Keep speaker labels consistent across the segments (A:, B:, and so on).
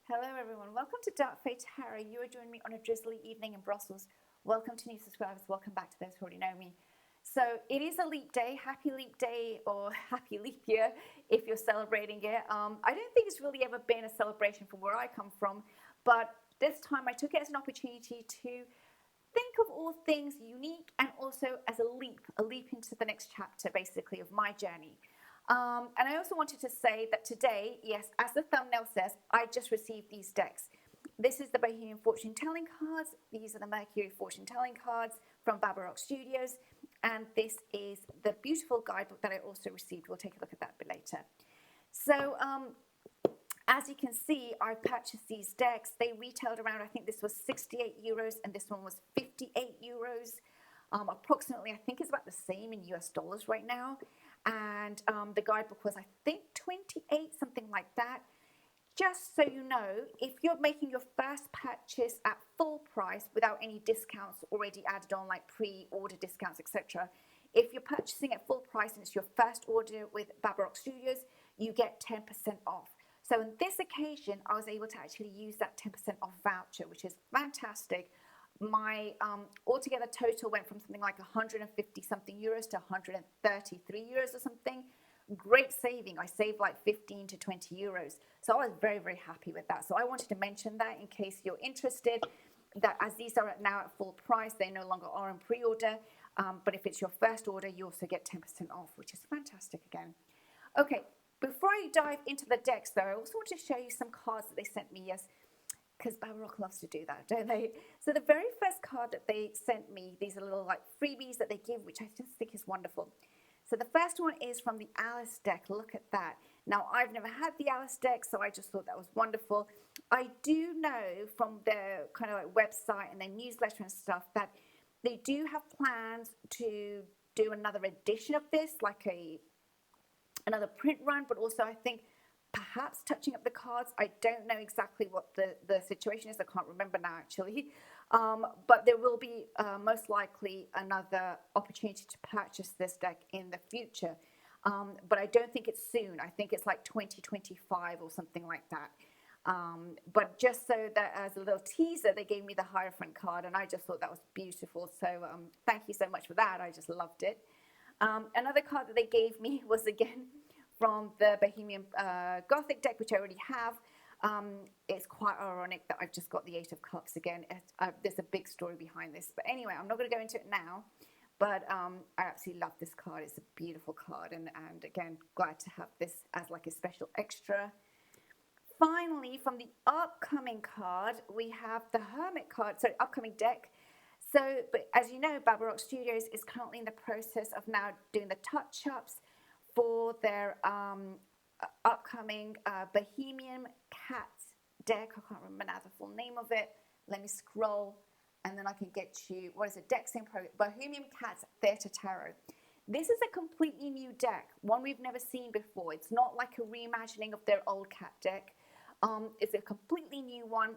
A: Hello everyone, welcome to Dark Tarot. You are joining me on a drizzly evening in Brussels. Welcome to new subscribers, welcome back to those who already know me. So it is a leap day, happy leap day or happy leap year if you're celebrating it. I don't think it's really ever been a celebration from where I come from, but this time I took it as an opportunity to think of all things unique and also as a leap into the next chapter basically of my journey. And I also wanted to say that today, yes, as the thumbnail says, I just received these decks. This is the Bohemian fortune telling cards. These are the Mercury fortune telling cards from Babarok Studios. And this is the beautiful guidebook that I also received. We'll take a look at that a bit later. So as you can see, I purchased these decks. They retailed around, I think this was 68 euros and this one was 58 euros. Approximately, I think it's about the same in US dollars right now. And the guidebook was, I think, 28, something like that. Just so you know, if you're making your first purchase at full price without any discounts already added on, like pre-order discounts, etc., if you're purchasing at full price and it's your first order with Babarok Studios, you get 10% off. So on this occasion, I was able to actually use that 10% off voucher, which is fantastic. My altogether total went from something like 150 something euros to 133 euros or something. Great saving. I saved like 15 to 20 euros. So I was very, very happy with that. So I wanted to mention that in case you're interested, that as these are now at full price, they no longer are in pre-order. But if it's your first order, you also get 10% off, which is fantastic again. Okay, before I dive into the decks though, I also want to show you some cards that they sent me. Yes, because Babarok loves to do that, don't they? So the very first card that they sent me, these are little like freebies that they give, which I just think is wonderful. So the first one is from the Alice deck. Look at that. Now, I've never had the Alice deck, so I just thought that was wonderful. I do know from their kind of like website and their newsletter and stuff that they do have plans to do another edition of this, like another print run, but also I think perhaps touching up the cards. I don't know exactly what the situation is. I can't remember now, actually. But there will be most likely another opportunity to purchase this deck in the future. But I don't think it's soon. I think it's like 2025 or something like that. But just so that as a little teaser, they gave me the Hierophant card, and I just thought that was beautiful. So thank you so much for that. I just loved it. Another card that they gave me was, again, from the Bohemian Gothic deck, which I already have. It's quite ironic that I've just got the Eight of Cups again. There's a big story behind this. But anyway, I'm not going to go into it now. But I absolutely love this card. It's a beautiful card. And again, glad to have this as like a special extra. Finally, from the upcoming card, we have the Hermit card. So upcoming deck. So, but as you know, Babarok Studios is currently in the process of now doing the touch-ups for their upcoming Bohemian Cat deck. I can't remember now the full name of it. Let me scroll and then I can get you, what is it, deck same program, Bohemian Cat Theatre Tarot. This is a completely new deck, one we've never seen before. It's not like a reimagining of their old cat deck. It's a completely new one.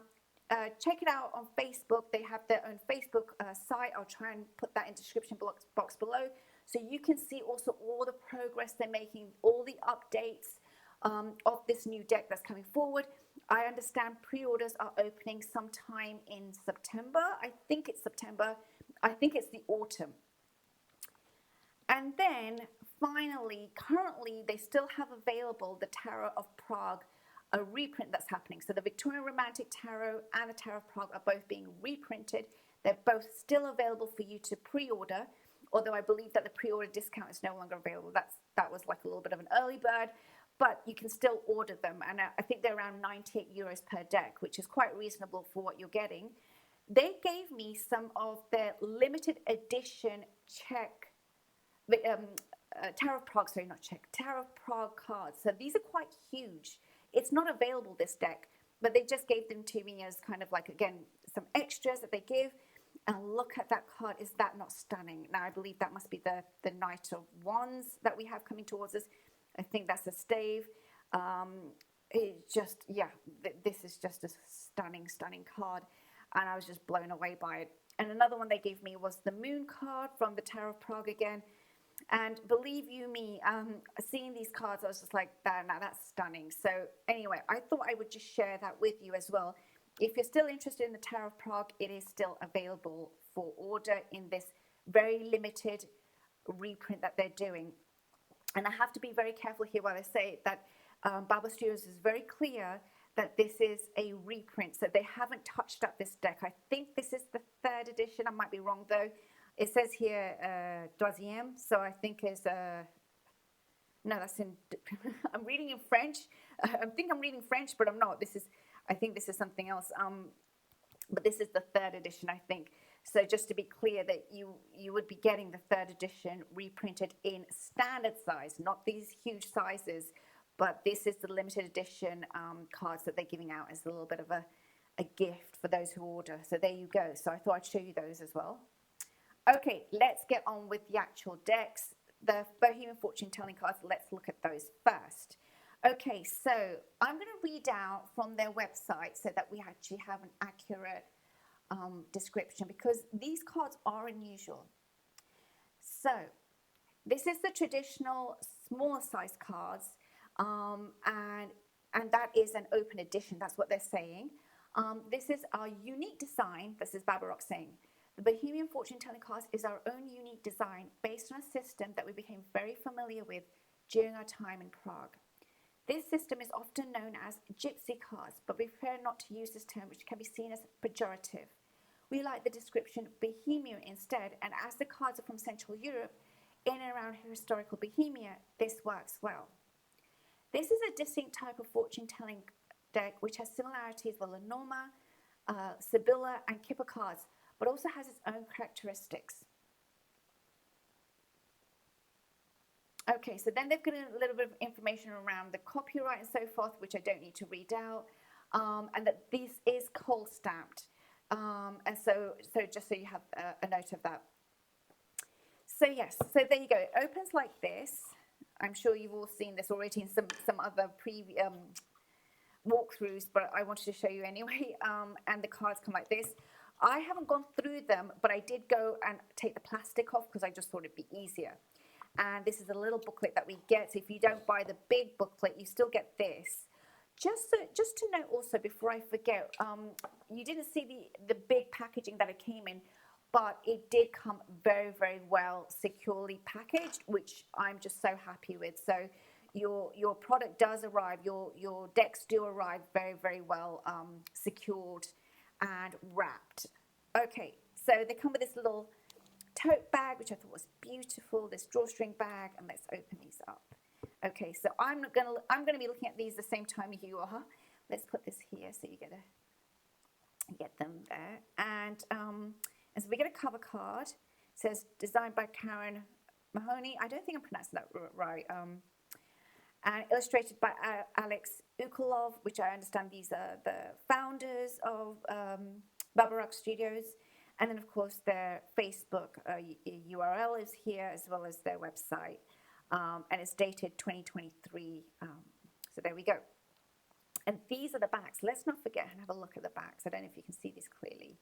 A: Check it out on Facebook. They have their own Facebook site. I'll try and put that in the description box below. So you can see also all the progress they're making, all the updates of this new deck that's coming forward. I understand pre-orders are opening sometime in September. I think it's September. I think it's the autumn. And then finally, currently, they still have available the Tarot of Prague, a reprint that's happening. So the Victorian Romantic Tarot and the Tarot of Prague are both being reprinted. They're both still available for you to pre-order, although I believe that the pre-order discount is no longer available. That was like a little bit of an early bird, but you can still order them. And I think they're around 98 euros per deck, which is quite reasonable for what you're getting. They gave me some of their limited edition Tarot of Prague, sorry, not Czech, Tarot of Prague cards. So these are quite huge. It's not available, this deck, but they just gave them to me as kind of like, again, some extras that they give. And look at that card. Is that not stunning? Now, I believe that must be the Knight of Wands that we have coming towards us. I think that's a stave. It just, yeah, this is just a stunning, stunning card. And I was just blown away by it. And another one they gave me was the Moon card from the Tarot of Prague again. And believe you me, seeing these cards, I was just like, now that's stunning. So anyway, I thought I would just share that with you as well. If you're still interested in the Tarot of Prague, it is still available for order in this very limited reprint that they're doing. And I have to be very careful here while I say that Babel Studios is very clear that this is a reprint. So they haven't touched up this deck. I think this is the 3rd edition. I might be wrong though. It says here troisième, so I think is no, that's in. I'm reading in French. I think I'm reading French, but I'm not. I think this is something else. But this is the 3rd edition, I think. So just to be clear, that you would be getting the 3rd edition reprinted in standard size, not these huge sizes, but this is the limited edition cards that they're giving out as a little bit of a gift for those who order. So there you go. So I thought I'd show you those as well. Okay, let's get on with the actual decks. The Bohemian fortune telling cards, let's look at those first. Okay, so I'm going to read out from their website so that we actually have an accurate description, because these cards are unusual. So this is the traditional smaller size cards, and that is an open edition. That's what they're saying. This is our unique design. This is Babarok saying. The Bohemian fortune-telling cards is our own unique design based on a system that we became very familiar with during our time in Prague. This system is often known as gypsy cards, but we prefer not to use this term, which can be seen as pejorative. We like the description Bohemian instead, and as the cards are from Central Europe, in and around historical Bohemia, this works well. This is a distinct type of fortune-telling deck which has similarities with Lenormand, Sibylla, and Kipper cards, but also has its own characteristics. Okay, so then they've given a little bit of information around the copyright and so forth, which I don't need to read out, and that this is cold stamped. And so just so you have a note of that. So yes, so there you go. It opens like this. I'm sure you've all seen this already in some other walkthroughs, but I wanted to show you anyway. And the cards come like this. I haven't gone through them, but I did go and take the plastic off because I just thought it'd be easier. And this is a little booklet that we get. So if you don't buy the big booklet, you still get this. Just to note also, before I forget, you didn't see the big packaging that it came in, but it did come very, very well securely packaged, which I'm just so happy with. So your product does arrive, your decks do arrive very, very well secured and wrapped. Okay, so they come with this little tote bag, which I thought was beautiful, this drawstring bag, and let's open these up. Okay, so I'm gonna be looking at these the same time you are. Let's put this here so you get them there. And so we get a cover card. It says designed by Karen Mahoney. I don't think I'm pronouncing that right. And illustrated by Alex Ukolov, which I understand these are the founders of Babarok Studios. And then, of course, their Facebook URL is here, as well as their website. And it's dated 2023. So there we go. And these are the backs. Let's not forget and have a look at the backs. I don't know if you can see this clearly.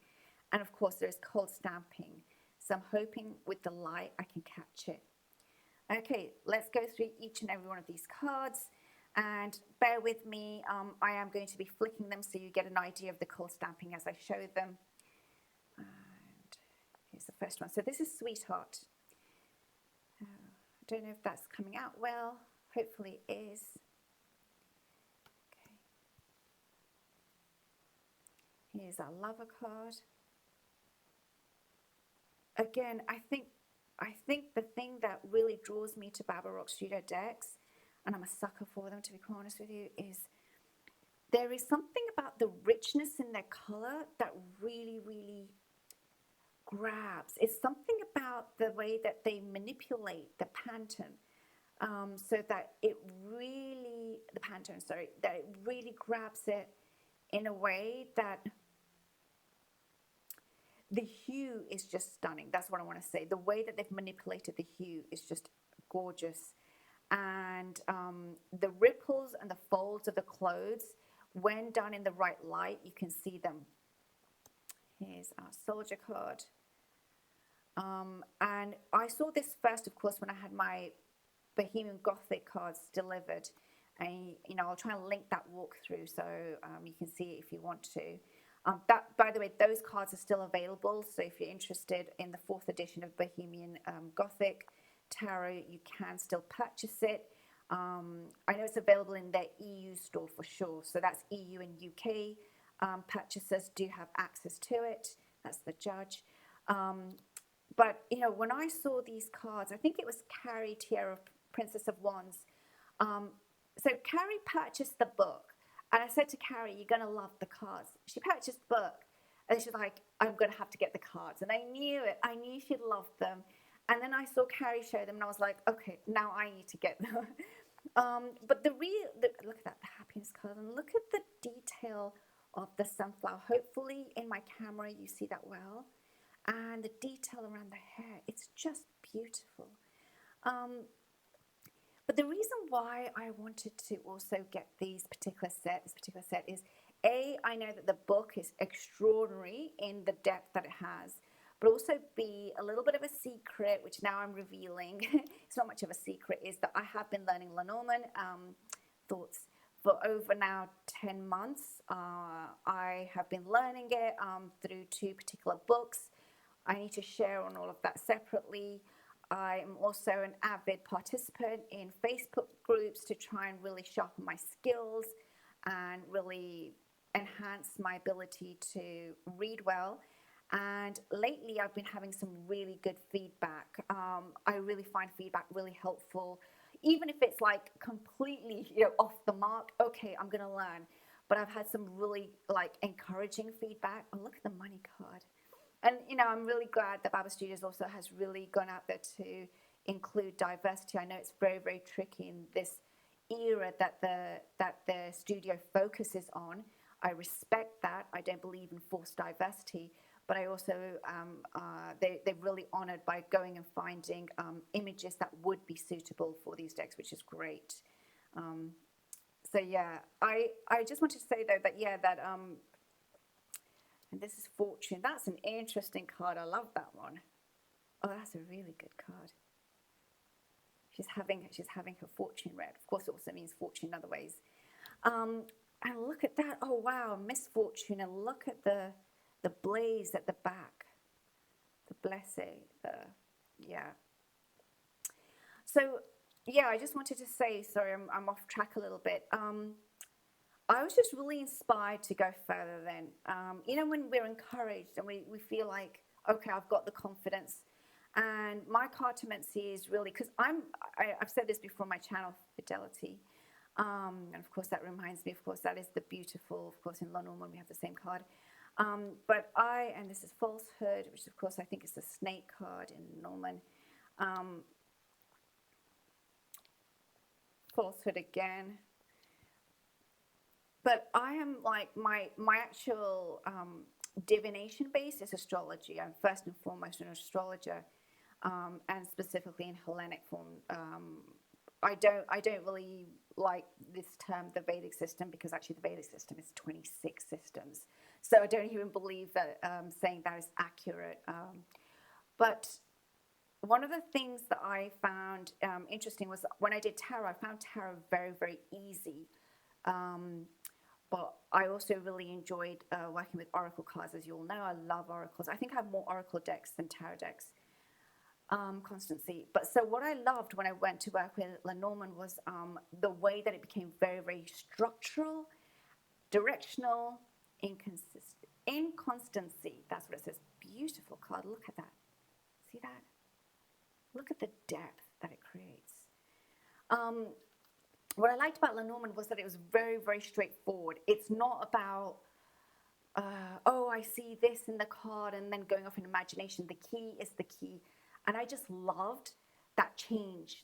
A: And, of course, there's cold stamping. So I'm hoping with the light I can catch it. Okay, let's go through each and every one of these cards. And bear with me. I am going to be flicking them so you get an idea of the cold stamping as I show them. And here's the first one. So this is Sweetheart. I don't know if that's coming out well. Hopefully it is. Okay. Here's our Lover card. Again, I think the thing that really draws me to Babarok Studio decks, and I'm a sucker for them to be quite honest with you, is there is something about the richness in their color that really, really grabs. It's something about the way that they manipulate the Pantone, so that it really, that it really grabs it in a way that the hue is just stunning. That's what I want to say. The way that they've manipulated the hue is just gorgeous. And the ripples and the folds of the clothes, when done in the right light, you can see them. Here's our Soldier card. And I saw this first, of course, when I had my Bohemian Gothic cards delivered. And, I'll try and link that walkthrough so you can see it if you want to. That, by the way, those cards are still available. So if you're interested in the 4th edition of Bohemian Gothic Tarot, you can still purchase it. I know it's available in their EU store for sure. So that's EU and UK purchasers do have access to it. That's the judge. But, when I saw these cards, I think it was Carrie Tiara, Princess of Wands. So Carrie purchased the book. And I said to Carrie, you're going to love the cards. She purchased the book. And she's like, I'm going to have to get the cards. And I knew it. I knew she'd love them. And then I saw Carrie show them. And I was like, okay, now I need to get them. But look at that, the happiness card. And look at the detail of the sunflower. Hopefully in my camera you see that well. And the detail around the hair, it's just beautiful. But the reason why I wanted to also get this particular set is, A, I know that the book is extraordinary in the depth that it has, but also B, a little bit of a secret, which now I'm revealing, it's not much of a secret, is that I have been learning Lenormand thoughts for over now 10 months. I have been learning it through 2 particular books. I need to share on all of that separately. I am also an avid participant in Facebook groups to try and really sharpen my skills and really enhance my ability to read well. And lately I've been having some really good feedback. I really find feedback really helpful, even if it's like completely off the mark. Okay, I'm going to learn. But I've had some really encouraging feedback. Oh, look at the money card. And, I'm really glad that Baba Studios also has really gone out there to include diversity. I know it's very, very tricky in this era that the studio focuses on. I respect that. I don't believe in forced diversity. But I also, they're really honored by going and finding images that would be suitable for these decks, which is great. So, yeah, I just wanted to say, though, that, and this is Fortune. That's an interesting card. I love that one. Oh, that's a really good card. She's having her fortune read. Of course, it also means fortune in other ways. And look at that. Oh, wow, misfortune. And look at the blaze at the back. The blessing. Yeah. So, yeah, I just wanted to say, sorry, I'm off track a little bit. I was just really inspired to go further then. When we're encouraged and we feel like, okay, I've got the confidence. And my cartomancy is really, because I've said this before on my channel, Fidelity. And of course, that reminds me, of course, that is the beautiful, of course, in Lenormand, we have the same card. And this is Falsehood, which of course, I think is the snake card in Lenormand. Falsehood again. But I am like, my actual divination base is astrology. I'm first and foremost an astrologer, and specifically in Hellenic form. I don't really like this term, the Vedic system, because actually the Vedic system is 26 systems. So I don't even believe that saying that is accurate. But one of the things that I found interesting was when I did tarot, I found tarot very, very easy. But I also really enjoyed working with oracle cards, as you all know. I love oracles. I think I have more oracle decks than tarot decks, constancy. But so what I loved when I went to work with Lenormand was the way that it became very, very structural, directional, inconstancy. That's what it says. Beautiful card. Look at that. See that? Look at the depth that it creates. What I liked about Lenormand was that it was very, very straightforward. It's not about, I see this in the card and then going off in imagination. The key is the key. And I just loved that change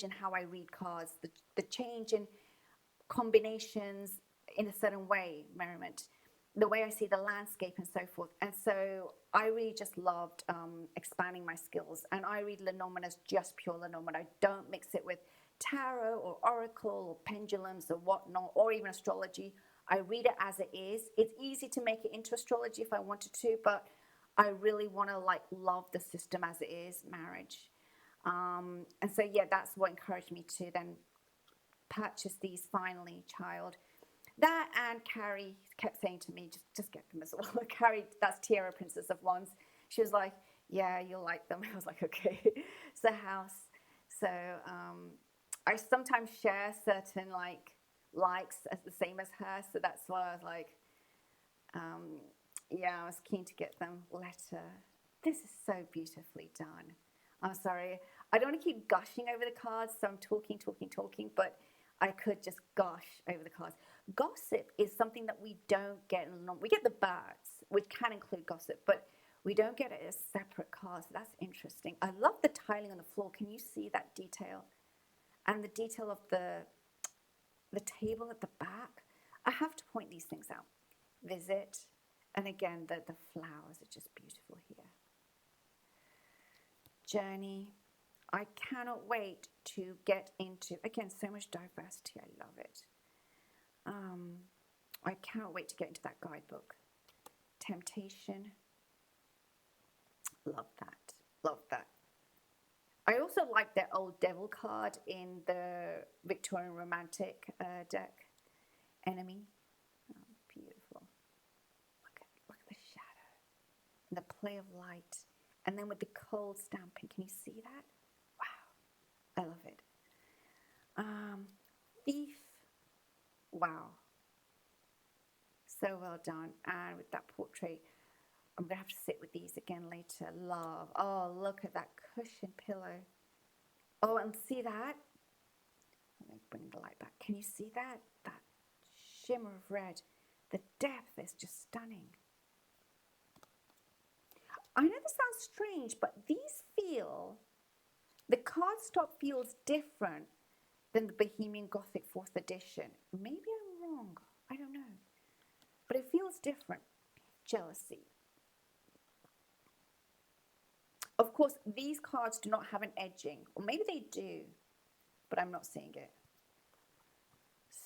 A: in how I read cards, the change in combinations in a certain way, Merriment, the way I see the landscape and so forth. And so I really just loved expanding my skills. And I read Lenormand as just pure Lenormand. I don't mix it with tarot or oracle or pendulums or whatnot, or even astrology. I read it as it is. It's easy to make it into astrology if I wanted to, but I really want to like love the system as it is, marriage. And so, yeah, that's what encouraged me to then purchase these finally, child. That and Carrie kept saying to me, just get them as well. Carrie, that's Tiara, Princess of Wands. She was like, yeah, you'll like them. I was like, okay. It's a house. So I sometimes share certain likes as the same as her. So that's why I was like, yeah, I was keen to get them. Letter. This is so beautifully done. I'm sorry. I don't want to keep gushing over the cards, so I'm talking, but I could just gush over the cards. Gossip is something that we don't get. We get the birds, which can include gossip, but we don't get it as separate cards. So that's interesting. I love the tiling on the floor. Can you see that detail? And the detail of the table at the back. I have to point these things out. Visit. And again, the flowers are just beautiful here. Journey. I cannot wait to get into, again, so much diversity. I love it. I cannot wait to get into that guidebook. Temptation. Love that. Love that. I also like the old devil card in the Victorian Romantic deck. Enemy. Oh, beautiful. Look at the shadow and the play of light. And then with the cold stamping. Can you see that? Wow. I love it. Thief. Wow. So well done. And with that portrait, I'm going to have to sit with these again later. Love. Oh, look at that cushion pillow. Oh, and see that? Let me bring the light back. Can you see that? That shimmer of red. The depth is just stunning. I know this sounds strange, but these feel, the cardstock feels different than the Bohemian Gothic 4th edition. Maybe I'm wrong. I don't know. But it feels different. Jealousy. Of course, these cards do not have an edging. Or maybe they do, but I'm not seeing it.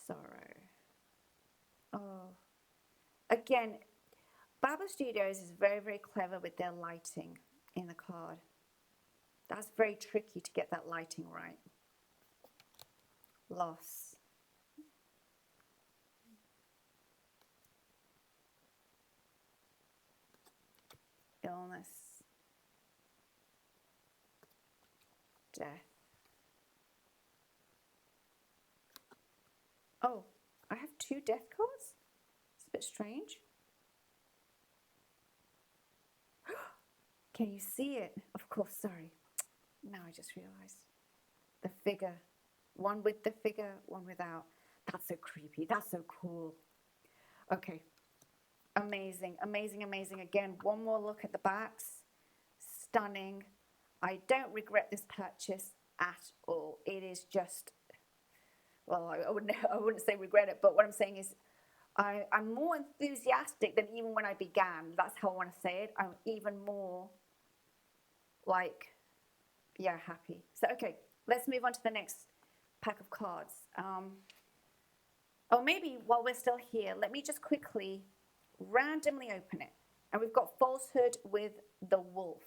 A: Sorrow. Oh. Again, Baba Studios is very, very clever with their lighting in the card. That's very tricky to get that lighting right. Loss. Illness. Death. Oh, I have 2 death cards? It's a bit strange. Can you see it? Of course, sorry. Now I just realized. The figure. One with the figure, one without. That's so creepy. That's so cool. Okay. Amazing, amazing, amazing. Again, one more look at the backs. Stunning. I don't regret this purchase at all. It is just, well, I wouldn't say regret it, but what I'm saying is I'm more enthusiastic than even when I began. That's how I want to say it. I'm even more like, yeah, happy. So, okay, let's move on to the next pack of cards. Or maybe while we're still here, let me just quickly randomly open it. And we've got falsehood with the wolf.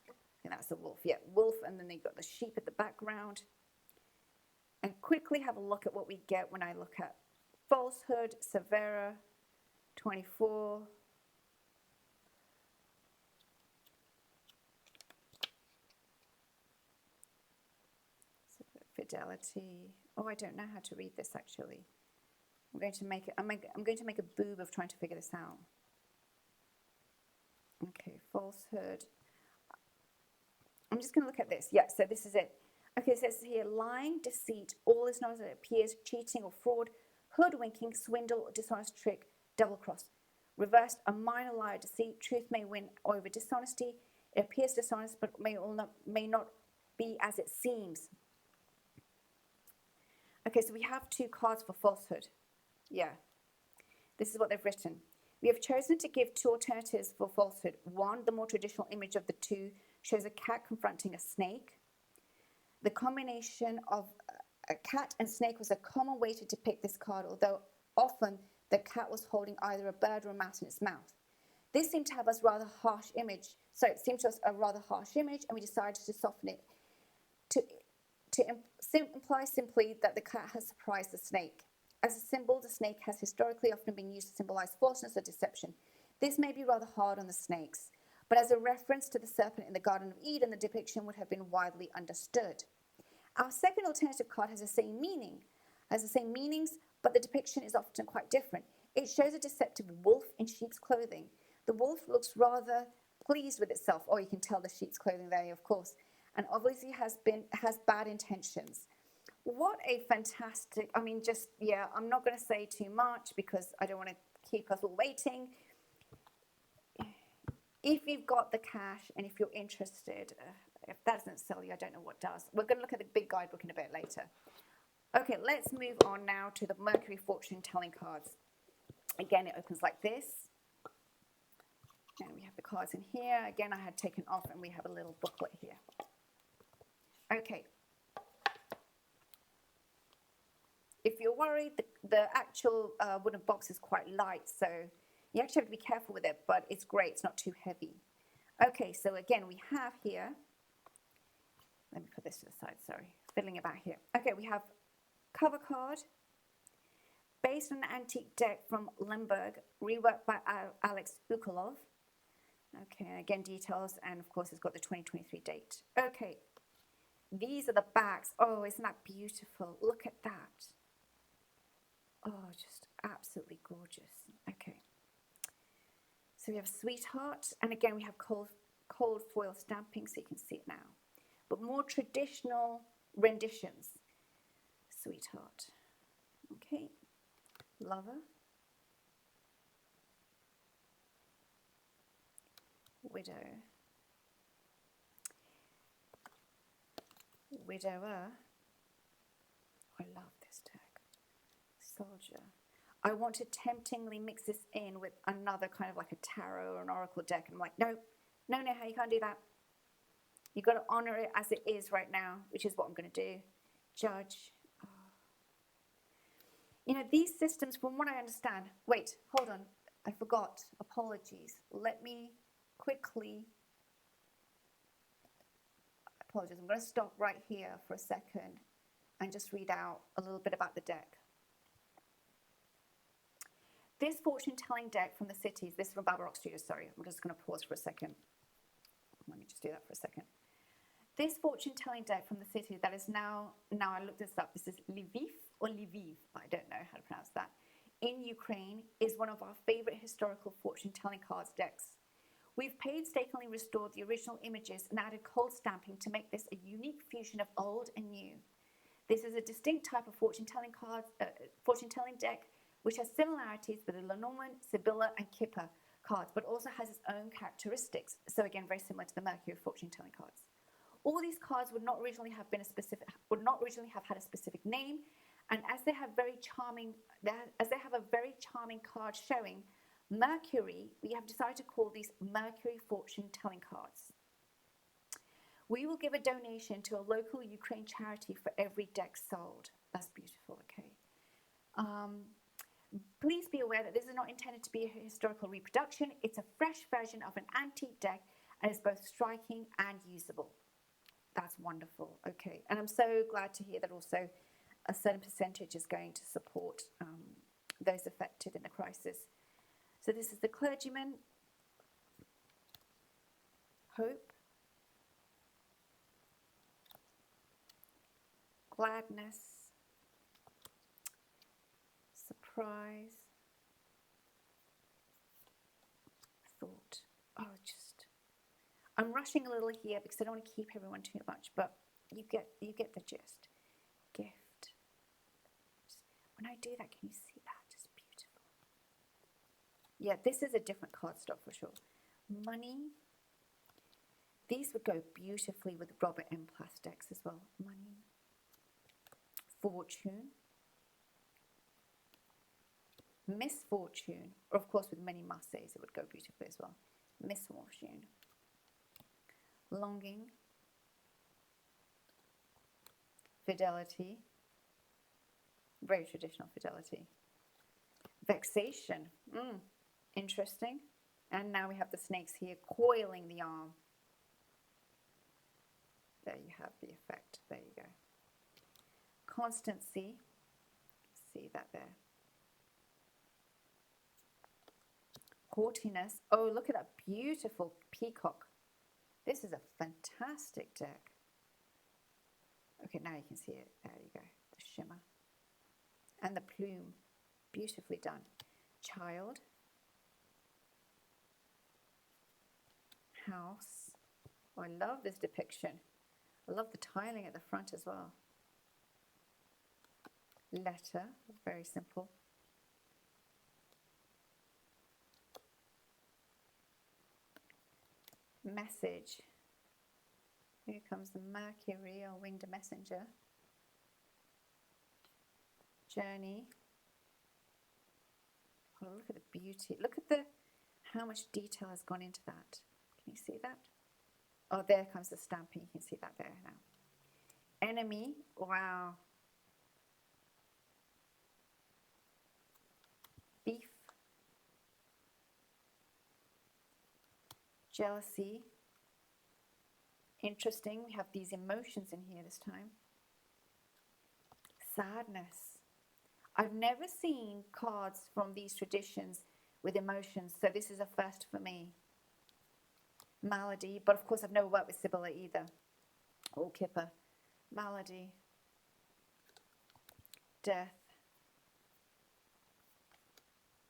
A: I think that's the wolf. Yeah, wolf, and then they've got the sheep at the background. And quickly have a look at what we get when I look at falsehood, Severa, 24. Fidelity. Oh, I don't know how to read this actually. I'm going to make a boob of trying to figure this out. Okay, falsehood. I'm just going to look at this. Yeah, so this is it. Okay, so it says here, lying, deceit, all is known as it appears, cheating or fraud, hoodwinking, swindle, or dishonest trick, double cross. Reversed, a minor lie or deceit, truth may win over dishonesty. It appears dishonest, but may not be as it seems. Okay, so we have 2 cards for falsehood. Yeah, this is what they've written. We have chosen to give 2 alternatives for falsehood. One, the more traditional image of the 2 shows a cat confronting a snake. The combination of a cat and snake was a common way to depict this card, although often the cat was holding either a bird or a mouse in its mouth. This seemed to have us rather harsh image. So it seemed to us a rather harsh image, and we decided to soften it to imply simply that the cat has surprised the snake. As a symbol, the snake has historically often been used to symbolize falseness or deception. This may be rather hard on the snakes, but as a reference to the serpent in the Garden of Eden, the depiction would have been widely understood. Our second alternative card has the same meanings, but the depiction is often quite different. It shows a deceptive wolf in sheep's clothing. The wolf looks rather pleased with itself. Oh, you can tell the sheep's clothing there, of course, and obviously has bad intentions. What a fantastic, I'm not going to say too much because I don't want to keep us all waiting. If you've got the cash and if you're interested, if that doesn't sell you, I don't know what does. We're going to look at the big guidebook in a bit later. Okay, let's move on now to the Mercury fortune telling cards. Again, it opens like this. And we have the cards in here. Again, I had taken off and we have a little booklet here. Okay. If you're worried, the actual wooden box is quite light, so you actually have to be careful with it, but it's great. It's not too heavy. Okay, so again, we have here, let me put this to the side, sorry, fiddling about here. Okay, we have cover card, based on an antique deck from Lemberg, reworked by Alex Ukolov. Okay, again, details, and of course, it's got the 2023 date. Okay, these are the backs. Oh, isn't that beautiful? Look at that. Oh, just absolutely gorgeous. Okay. So we have Sweetheart, and again, we have cold foil stamping, so you can see it now. But more traditional renditions. Sweetheart. Okay. Lover. Widow. Widower. I love this deck. Soldier. I want to temptingly mix this in with another kind of like a tarot or an oracle deck. And I'm like, no, you can't do that. You've got to honor it as it is right now, which is what I'm going to do. Judge. Oh. You know, these systems, from what I understand, wait, hold on. I forgot. Apologies. Let me quickly, apologies. I'm going to stop right here for a second and just read out a little bit about the deck. This fortune-telling deck from the cities, this is from Babylon Studios, sorry, I'm just going to pause for a second. Let me just do that for a second. This fortune-telling deck from the city that is now I looked this up, this is Lviv or Lviv, I don't know how to pronounce that, in Ukraine, is one of our favorite historical fortune-telling cards decks. We've painstakingly restored the original images and added cold stamping to make this a unique fusion of old and new. This is a distinct type of fortune-telling deck which has similarities with the Lenormand, Sibylla, and Kipper cards, but also has its own characteristics. So again, very similar to the Mercury fortune-telling cards. All these cards would not originally have had a specific name, and as they have a very charming card showing Mercury, we have decided to call these Mercury fortune-telling cards. We will give a donation to a local Ukraine charity for every deck sold. That's beautiful. Okay. Please be aware that this is not intended to be a historical reproduction. It's a fresh version of an antique deck and is both striking and usable. That's wonderful. Okay. And I'm so glad to hear that also a certain percentage is going to support those affected in the crisis. So this is the clergyman, hope, gladness, surprise, thought. Oh, I'm rushing a little here because I don't want to keep everyone too much, but you get the gist. Gift. When I do that, can you see that? Just beautiful. Yeah, this is a different cardstock for sure. Money. These would go beautifully with Robert M. Plastics as well. Money. Fortune. Misfortune. Or of course with many masses, it would go beautifully as well. Misfortune. Longing. Fidelity. Very traditional fidelity. Vexation. Interesting. And now we have the snakes here coiling the arm. There you have the effect. There you go. Constancy. See that there. Haughtiness. Oh, look at that beautiful peacock. This is a fantastic deck. Okay, now you can see it. There you go. The shimmer. And the plume. Beautifully done. Child. House. Oh, I love this depiction. I love the tiling at the front as well. Letter. Very simple. Message. Here comes the Mercury, our winged messenger. Journey. Oh, look at the beauty. Look at how much detail has gone into that. Can you see that? Oh, there comes the stamping. You can see that there now. Enemy. Wow. Beef. Jealousy. Interesting. We have these emotions in here this time. Sadness. I've never seen cards from these traditions with emotions, so this is a first for me. Malady, but of course I've never worked with Sibylla either, or Kipper. Malady. Death.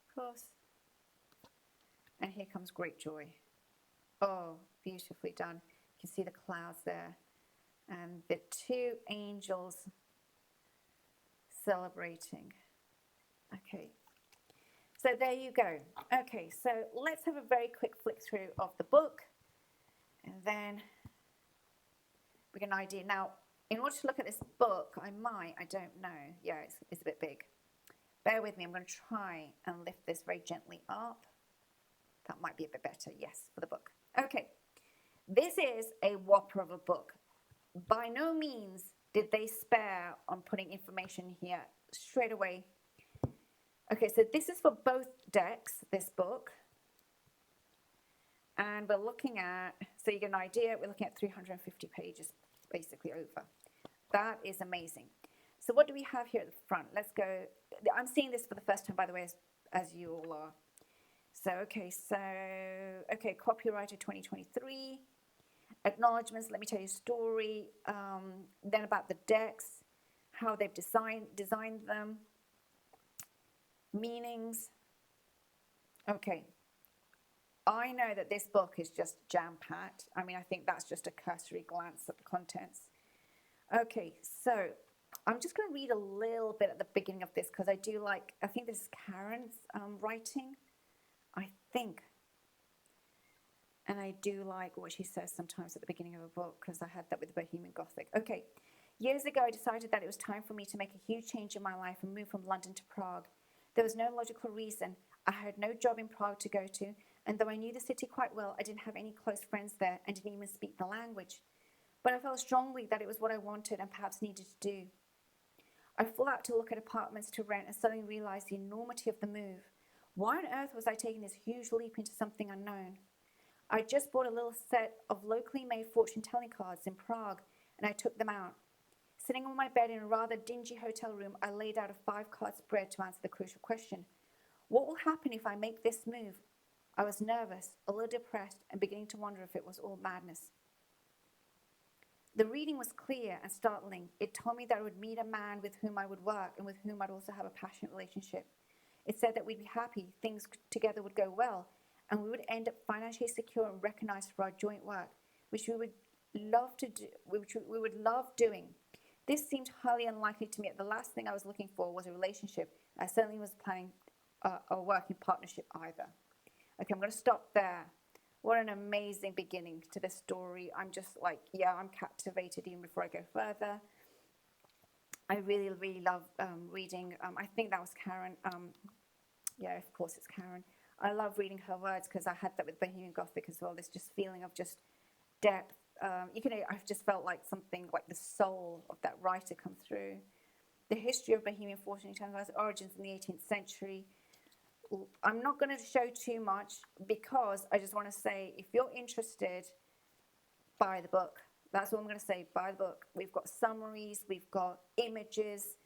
A: Of course. And here comes great joy. Oh, beautifully done. You can see the clouds there. And the two angels celebrating. Okay. So there you go. Okay, so let's have a very quick flick through of the book. And then we get an idea. Now, in order to look at this book, I don't know. Yeah, it's a bit big. Bear with me. I'm going to try and lift this very gently up. That might be a bit better. Yes, for the book. Okay. This is a whopper of a book. By no means did they spare on putting information here straight away. Okay, so this is for both decks, this book. And we're looking at, so you get an idea, we're looking at 350 pages basically over. That is amazing. So what do we have here at the front? Let's go. I'm seeing this for the first time, by the way, as you all are. So, okay, copyrighted 2023. Acknowledgements, let me tell you a story. Then about the decks, how they've designed them. Meanings. Okay. I know that this book is just jam-packed. I mean, I think that's just a cursory glance at the contents. Okay, so I'm just going to read a little bit at the beginning of this because I think this is Karen's writing, I think. And I do like what she says sometimes at the beginning of a book because I had that with the Bohemian Gothic. Okay, years ago I decided that it was time for me to make a huge change in my life and move from London to Prague. There was no logical reason. I had no job in Prague to go to, and though I knew the city quite well, I didn't have any close friends there and didn't even speak the language. But I felt strongly that it was what I wanted and perhaps needed to do. I flew out to look at apartments to rent and suddenly realized the enormity of the move. Why on earth was I taking this huge leap into something unknown? I just bought a little set of locally made fortune-telling cards in Prague, and I took them out. Sitting on my bed in a rather dingy hotel room, I laid out a 5-card spread to answer the crucial question. What will happen if I make this move? I was nervous, a little depressed, and beginning to wonder if it was all madness. The reading was clear and startling. It told me that I would meet a man with whom I would work and with whom I'd also have a passionate relationship. It said that we'd be happy, things together would go well, and we would end up financially secure and recognized for our joint work, which we would love to do, which we would love doing. This seemed highly unlikely to me. The last thing I was looking for was a relationship. I certainly was planning a working partnership either. Okay, I'm going to stop there. What an amazing beginning to this story. I'm just like, yeah, I'm captivated even before I go further. I really, really love reading. I think that was Karen. Yeah, of course it's Karen. I love reading her words because I had that with Bohemian Gothic as well. This just feeling of just depth. I've just felt like something like the soul of that writer come through. The history of Bohemian fortune telling, origins in the 18th century. I'm not going to show too much because I just want to say, if you're interested, buy the book. That's what I'm going to say. Buy the book. We've got summaries. We've got images.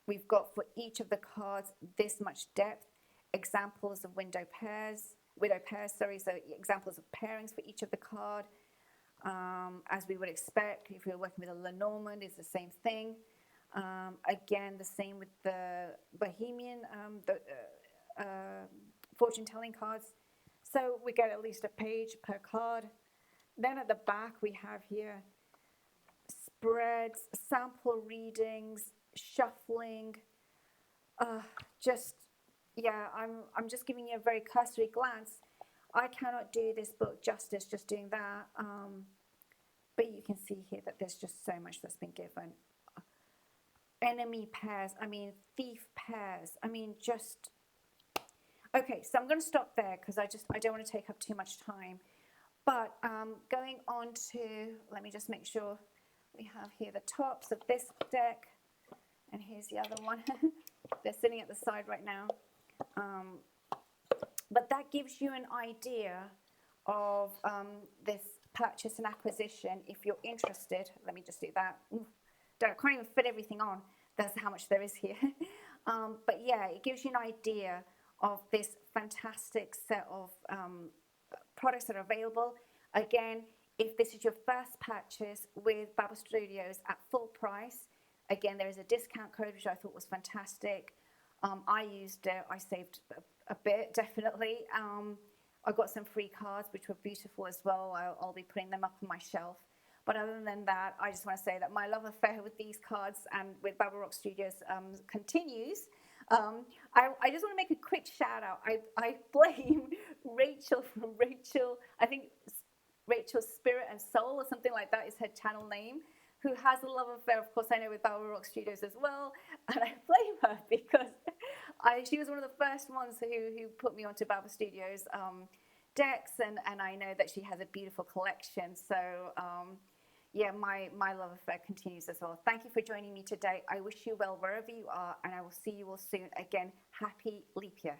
A: We've got for each of the cards this much depth. Examples of widow pairs. So examples of pairings for each of the card. As we would expect, if you're working with a Lenormand, it's the same thing. Again, the same with the Bohemian, fortune-telling cards. So we get at least a page per card. Then at the back, we have here spreads, sample readings, shuffling. I'm just giving you a very cursory glance. I cannot do this book justice just doing that. But you can see here that there's just so much that's been given. Enemy pairs, thief pairs, just... Okay, so I'm going to stop there because I don't want to take up too much time. But going on to, let me just make sure we have here the tops of this deck. And here's the other one. They're sitting at the side right now. But that gives you an idea of this purchase and acquisition if you're interested. Let me just do that. I can't even fit everything on. That's how much there is here. But yeah, it gives you an idea of this fantastic set of products that are available. Again, if this is your first purchase with Babel Studios at full price, again, there is a discount code, which I thought was fantastic. I used it. I saved a bit, definitely. I got some free cards, which were beautiful as well. I'll be putting them up on my shelf. But other than that, I just want to say that my love affair with these cards and with Babel Rock Studios continues. I just want to make a quick shout out. I blame Rachel from I think Rachel's Spirit and Soul or something like that is her channel name, who has a love affair, of course, I know with Babel Rock Studios as well. And I blame her because she was one of the first ones who put me onto Babel Studios decks, and I know that she has a beautiful collection. So yeah, my love affair continues as well. Thank you for joining me today. I wish you well wherever you are, and I will see you all soon. Again, happy leap year.